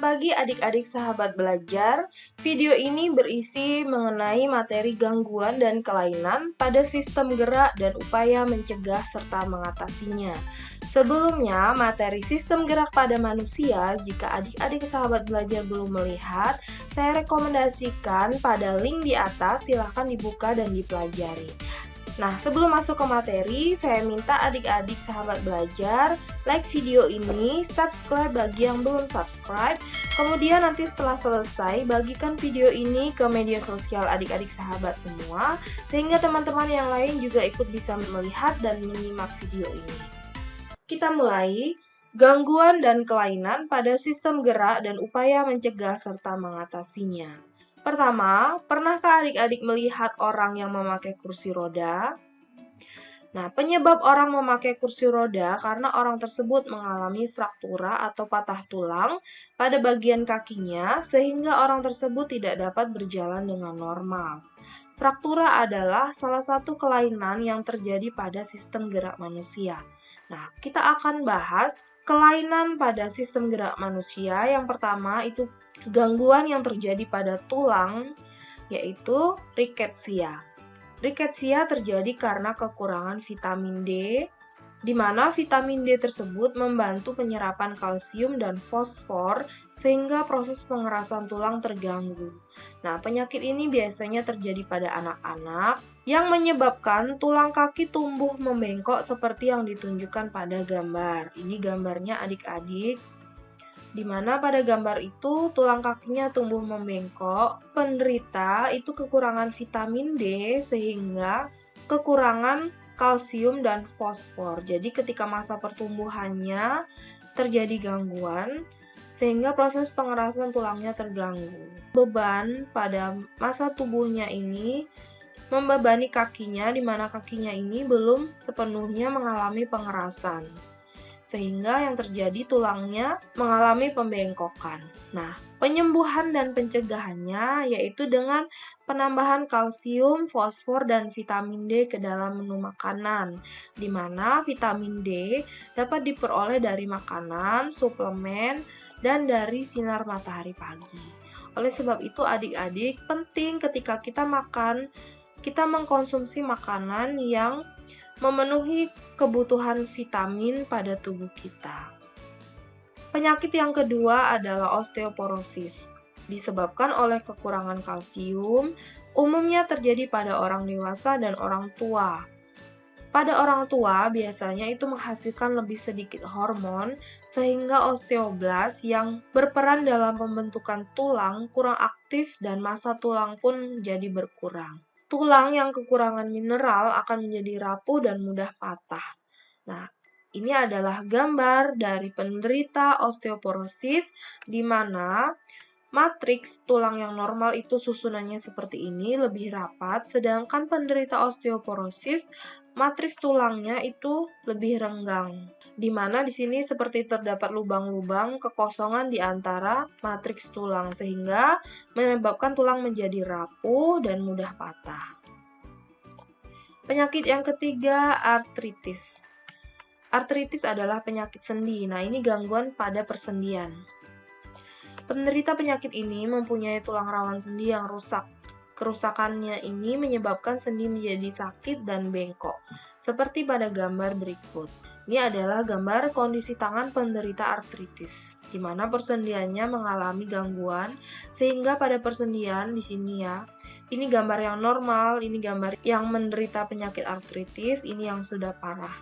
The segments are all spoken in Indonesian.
Selamat pagi adik-adik sahabat belajar. Video ini berisi mengenai materi gangguan dan kelainan pada sistem gerak dan upaya mencegah serta mengatasinya. Sebelumnya, materi sistem gerak pada manusia, jika adik-adik sahabat belajar belum melihat, saya rekomendasikan pada link di atas, silahkan dibuka dan dipelajari. Nah, sebelum masuk ke materi, saya minta adik-adik sahabat belajar like video ini, subscribe bagi yang belum subscribe, kemudian nanti setelah selesai, bagikan video ini ke media sosial adik-adik sahabat semua, sehingga teman-teman yang lain juga ikut bisa melihat dan menyimak video ini. Kita mulai. Gangguan dan kelainan pada sistem gerak dan upaya mencegah serta mengatasinya. Pertama, pernahkah adik-adik melihat orang yang memakai kursi roda? Nah, penyebab orang memakai kursi roda karena orang tersebut mengalami fraktura atau patah tulang pada bagian kakinya sehingga orang tersebut tidak dapat berjalan dengan normal. Fraktura adalah salah satu kelainan yang terjadi pada sistem gerak manusia. Nah, kita akan bahas kelainan pada sistem gerak manusia. Yang pertama itu gangguan yang terjadi pada tulang, yaitu riketsia. Riketsia terjadi karena kekurangan vitamin D, di mana vitamin D tersebut membantu penyerapan kalsium dan fosfor sehingga proses pengerasan tulang terganggu. Nah, penyakit ini biasanya terjadi pada anak-anak yang menyebabkan tulang kaki tumbuh membengkok seperti yang ditunjukkan pada gambar. Ini gambarnya adik-adik, di mana pada gambar itu tulang kakinya tumbuh membengkok. Penderita itu kekurangan vitamin D sehingga kekurangan kalsium dan fosfor. Jadi ketika masa pertumbuhannya terjadi gangguan sehingga proses pengerasan tulangnya terganggu. Beban pada masa tubuhnya ini membebani kakinya, di mana kakinya ini belum sepenuhnya mengalami pengerasan, sehingga yang terjadi tulangnya mengalami pembengkokan. Nah, penyembuhan dan pencegahannya yaitu dengan penambahan kalsium, fosfor, dan vitamin D ke dalam menu makanan, di mana vitamin D dapat diperoleh dari makanan, suplemen, dan dari sinar matahari pagi. Oleh sebab itu adik-adik, penting ketika kita makan, kita mengkonsumsi makanan yang memenuhi kebutuhan vitamin pada tubuh kita. Penyakit yang kedua adalah osteoporosis. Disebabkan oleh kekurangan kalsium, umumnya terjadi pada orang dewasa dan orang tua. Pada orang tua, biasanya itu menghasilkan lebih sedikit hormon, sehingga osteoblas yang berperan dalam pembentukan tulang kurang aktif dan massa tulang pun jadi berkurang. Tulang yang kekurangan mineral akan menjadi rapuh dan mudah patah. Nah, ini adalah gambar dari penderita osteoporosis, di mana matriks tulang yang normal itu susunannya seperti ini, lebih rapat, sedangkan penderita osteoporosis, matriks tulangnya itu lebih renggang. Di mana di sini seperti terdapat lubang-lubang kekosongan di antara matriks tulang, sehingga menyebabkan tulang menjadi rapuh dan mudah patah. Penyakit yang ketiga, artritis. Artritis adalah penyakit sendi. Nah, ini gangguan pada persendian. Penderita penyakit ini mempunyai tulang rawan sendi yang rusak. Kerusakannya ini menyebabkan sendi menjadi sakit dan bengkok, seperti pada gambar berikut. Ini adalah gambar kondisi tangan penderita artritis, di mana persendiannya mengalami gangguan, sehingga pada persendian di sini ya, ini gambar yang normal, ini gambar yang menderita penyakit artritis, ini yang sudah parah.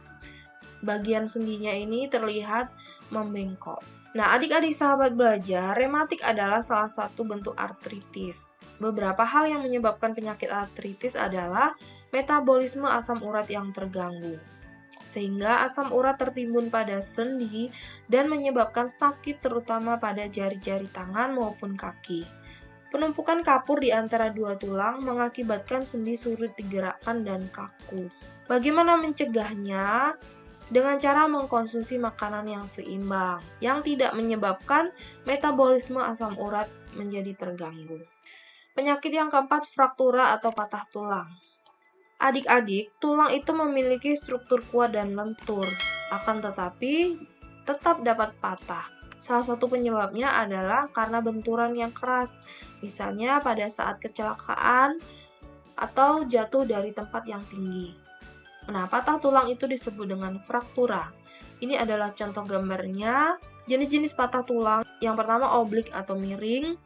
Bagian sendinya ini terlihat membengkok. Nah, adik-adik sahabat belajar, rematik adalah salah satu bentuk artritis. Beberapa hal yang menyebabkan penyakit artritis adalah metabolisme asam urat yang terganggu, sehingga asam urat tertimbun pada sendi dan menyebabkan sakit terutama pada jari-jari tangan maupun kaki. Penumpukan kapur di antara dua tulang mengakibatkan sendi sulit digerakkan dan kaku. Bagaimana mencegahnya? Dengan cara mengkonsumsi makanan yang seimbang, yang tidak menyebabkan metabolisme asam urat menjadi terganggu. Penyakit yang keempat, fraktura atau patah tulang. Adik-adik, tulang itu memiliki struktur kuat dan lentur, akan tetapi tetap dapat patah. Salah satu penyebabnya adalah karena benturan yang keras, misalnya pada saat kecelakaan atau jatuh dari tempat yang tinggi. Nah, patah tulang itu disebut dengan fraktura. Ini adalah contoh gambarnya. Jenis-jenis patah tulang, yang pertama oblik atau miring,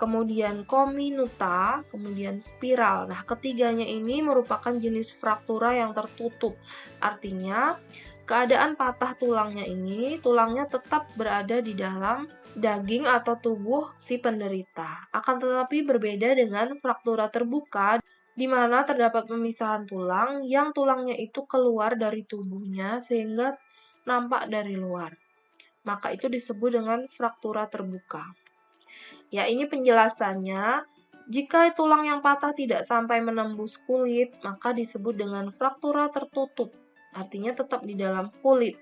kemudian comminuta, kemudian spiral. Nah, ketiganya ini merupakan jenis fraktura yang tertutup. Artinya, keadaan patah tulangnya ini, tulangnya tetap berada di dalam daging atau tubuh si penderita. Akan tetapi berbeda dengan fraktura terbuka, di mana terdapat pemisahan tulang yang tulangnya itu keluar dari tubuhnya sehingga nampak dari luar. Maka itu disebut dengan fraktura terbuka. Ya, ini penjelasannya. Jika tulang yang patah tidak sampai menembus kulit, maka disebut dengan fraktura tertutup. Artinya tetap di dalam kulit.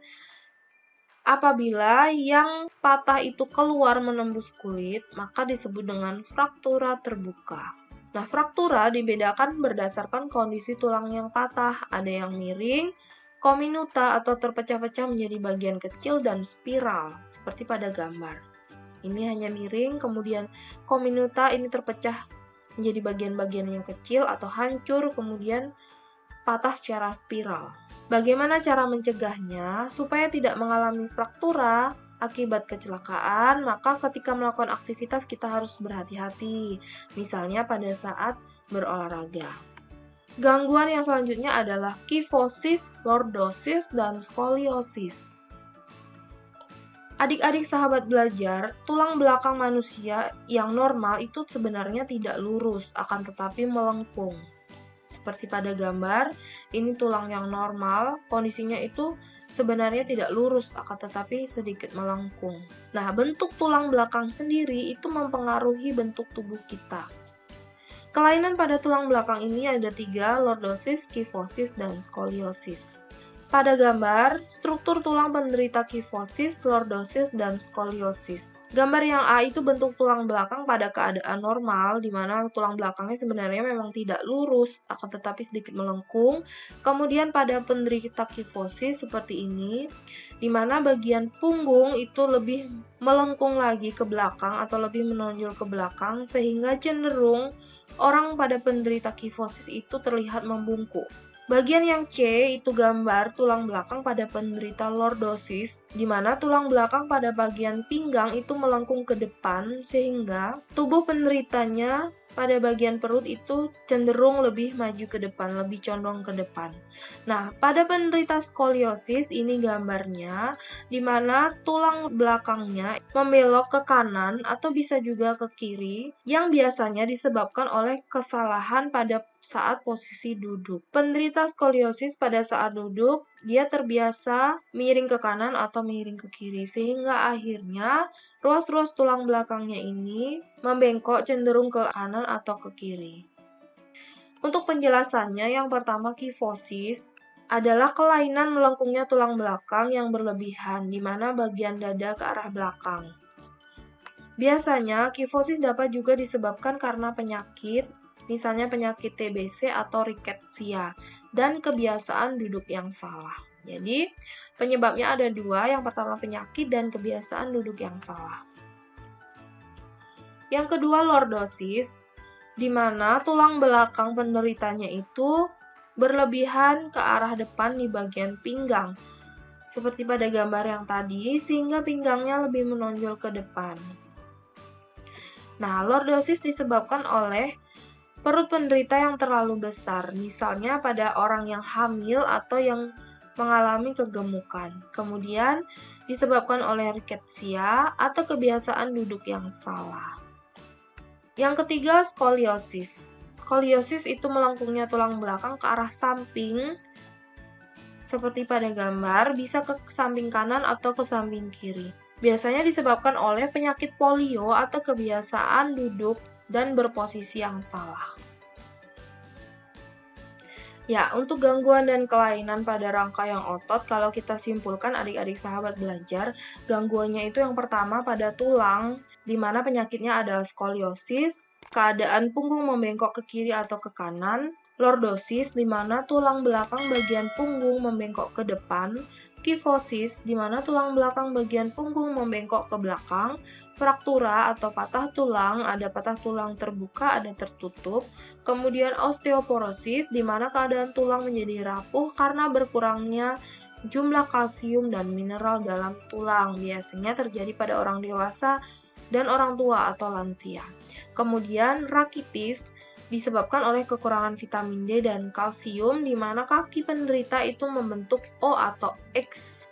Apabila yang patah itu keluar menembus kulit, maka disebut dengan fraktura terbuka. Nah, fraktura dibedakan berdasarkan kondisi tulang yang patah. Ada yang miring, comminuta atau terpecah-pecah menjadi bagian kecil, dan spiral, seperti pada gambar. Ini hanya miring, kemudian comminuta ini terpecah menjadi bagian-bagian yang kecil atau hancur, kemudian patah secara spiral. Bagaimana cara mencegahnya? Supaya tidak mengalami fraktura akibat kecelakaan, maka ketika melakukan aktivitas kita harus berhati-hati, misalnya pada saat berolahraga. Gangguan yang selanjutnya adalah kifosis, lordosis, dan skoliosis. Adik-adik sahabat belajar, tulang belakang manusia yang normal itu sebenarnya tidak lurus, akan tetapi melengkung. Seperti pada gambar, ini tulang yang normal, kondisinya itu sebenarnya tidak lurus, akan tetapi sedikit melengkung. Nah, bentuk tulang belakang sendiri itu mempengaruhi bentuk tubuh kita. Kelainan pada tulang belakang ini ada 3, lordosis, kifosis, dan skoliosis. Pada gambar, struktur tulang penderita kifosis, lordosis, dan skoliosis. Gambar yang A itu bentuk tulang belakang pada keadaan normal, di mana tulang belakangnya sebenarnya memang tidak lurus, akan tetapi sedikit melengkung. Kemudian pada penderita kifosis seperti ini, di mana bagian punggung itu lebih melengkung lagi ke belakang atau lebih menonjol ke belakang, sehingga cenderung orang pada penderita kifosis itu terlihat membungkuk. Bagian yang C itu gambar tulang belakang pada penderita lordosis, di mana tulang belakang pada bagian pinggang itu melengkung ke depan, sehingga tubuh penderitanya pada bagian perut itu cenderung lebih maju ke depan, lebih condong ke depan. Nah, pada penderita skoliosis ini gambarnya, di mana tulang belakangnya membelok ke kanan atau bisa juga ke kiri, yang biasanya disebabkan oleh kesalahan pada saat posisi duduk. Penderita skoliosis pada saat duduk, dia terbiasa miring ke kanan atau miring ke kiri, sehingga akhirnya ruas-ruas tulang belakangnya ini membengkok cenderung ke kanan atau ke kiri. Untuk penjelasannya, yang pertama kifosis adalah kelainan melengkungnya tulang belakang yang berlebihan, di mana bagian dada ke arah belakang. Biasanya, kifosis dapat juga disebabkan karena penyakit, misalnya penyakit TBC atau rickettsia, dan kebiasaan duduk yang salah. Jadi, penyebabnya ada 2, yang pertama penyakit dan kebiasaan duduk yang salah. Yang kedua, lordosis, di mana tulang belakang penderitanya itu berlebihan ke arah depan di bagian pinggang, seperti pada gambar yang tadi, sehingga pinggangnya lebih menonjol ke depan. Nah, lordosis disebabkan oleh perut penderita yang terlalu besar, misalnya pada orang yang hamil atau yang mengalami kegemukan. Kemudian disebabkan oleh rickettsia atau kebiasaan duduk yang salah. Yang ketiga, skoliosis. Skoliosis itu melengkungnya tulang belakang ke arah samping, seperti pada gambar, bisa ke samping kanan atau ke samping kiri. Biasanya disebabkan oleh penyakit polio atau kebiasaan duduk dan berposisi yang salah. Ya, untuk gangguan dan kelainan pada rangkaian otot, kalau kita simpulkan adik-adik sahabat belajar, gangguannya itu yang pertama pada tulang, di mana penyakitnya ada skoliosis, keadaan punggung membengkok ke kiri atau ke kanan, lordosis, di mana tulang belakang bagian punggung membengkok ke depan, kifosis, di mana tulang belakang bagian punggung membengkok ke belakang, fraktura atau patah tulang, ada patah tulang terbuka, ada tertutup, kemudian osteoporosis, di mana keadaan tulang menjadi rapuh karena berkurangnya jumlah kalsium dan mineral dalam tulang, biasanya terjadi pada orang dewasa dan orang tua atau lansia. Kemudian rakitis, disebabkan oleh kekurangan vitamin D dan kalsium, di mana kaki penderita itu membentuk O atau X.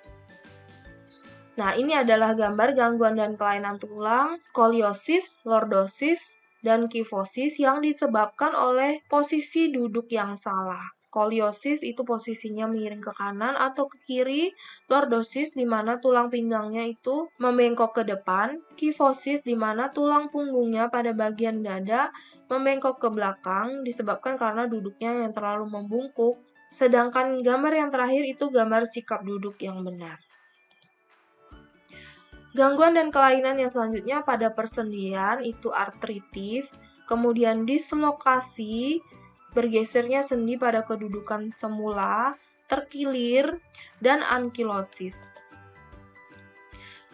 Nah, ini adalah gambar gangguan dan kelainan tulang, skoliosis, lordosis, dan kifosis yang disebabkan oleh posisi duduk yang salah. Skoliosis itu posisinya miring ke kanan atau ke kiri, lordosis di mana tulang pinggangnya itu membengkok ke depan, kifosis di mana tulang punggungnya pada bagian dada membengkok ke belakang disebabkan karena duduknya yang terlalu membungkuk. Sedangkan gambar yang terakhir itu gambar sikap duduk yang benar. Gangguan dan kelainan yang selanjutnya pada persendian itu artritis, kemudian dislokasi, bergesernya sendi pada kedudukan semula, terkilir, dan ankilosis.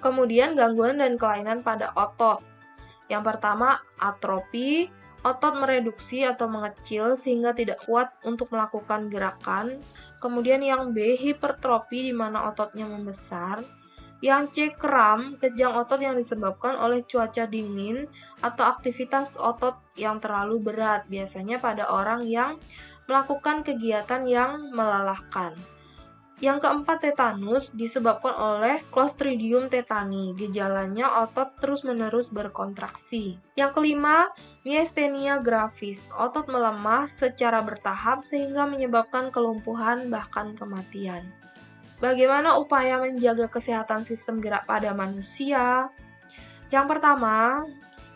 Kemudian gangguan dan kelainan pada otot. Yang pertama, atrofi, otot mereduksi atau mengecil sehingga tidak kuat untuk melakukan gerakan. Kemudian yang B, hipertrofi di mana ototnya membesar. Yang C, kram, kejang otot yang disebabkan oleh cuaca dingin atau aktivitas otot yang terlalu berat, biasanya pada orang yang melakukan kegiatan yang melelahkan. Yang keempat, tetanus, disebabkan oleh Clostridium tetani, gejalanya otot terus-menerus berkontraksi. Yang kelima, myasthenia gravis, otot melemah secara bertahap sehingga menyebabkan kelumpuhan bahkan kematian. Bagaimana upaya menjaga kesehatan sistem gerak pada manusia? Yang pertama,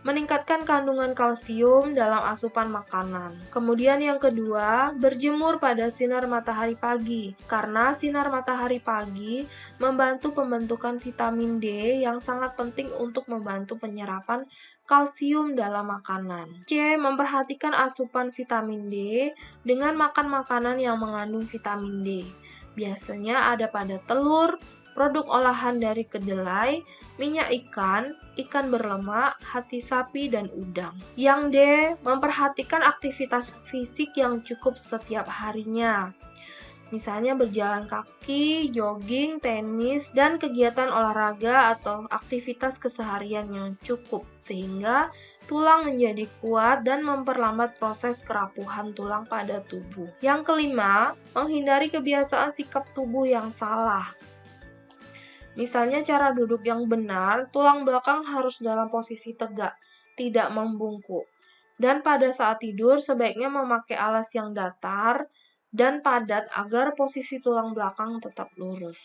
meningkatkan kandungan kalsium dalam asupan makanan. Kemudian yang kedua, berjemur pada sinar matahari pagi, karena sinar matahari pagi membantu pembentukan vitamin D yang sangat penting untuk membantu penyerapan kalsium dalam makanan. C, memperhatikan asupan vitamin D dengan makan makanan yang mengandung vitamin D. Biasanya ada pada telur, produk olahan dari kedelai, minyak ikan, ikan berlemak, hati sapi, dan udang. Yang D, memperhatikan aktivitas fisik yang cukup setiap harinya. Misalnya berjalan kaki, jogging, tenis, dan kegiatan olahraga atau aktivitas keseharian yang cukup, sehingga tulang menjadi kuat dan memperlambat proses kerapuhan tulang pada tubuh. Yang kelima, menghindari kebiasaan sikap tubuh yang salah. Misalnya cara duduk yang benar, tulang belakang harus dalam posisi tegak, tidak membungkuk. Dan pada saat tidur, sebaiknya memakai alas yang datar dan padat agar posisi tulang belakang tetap lurus.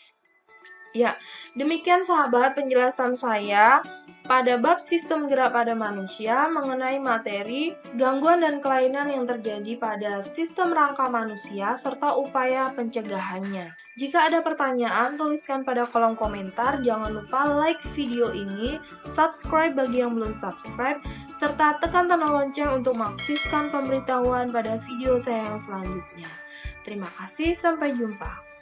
Ya, demikian sahabat penjelasan saya pada bab sistem gerak pada manusia mengenai materi gangguan dan kelainan yang terjadi pada sistem rangka manusia serta upaya pencegahannya. Jika ada pertanyaan, tuliskan pada kolom komentar. Jangan lupa like video ini, subscribe bagi yang belum subscribe, serta tekan tanda lonceng untuk mengaktifkan pemberitahuan pada video saya yang selanjutnya. Terima kasih, sampai jumpa.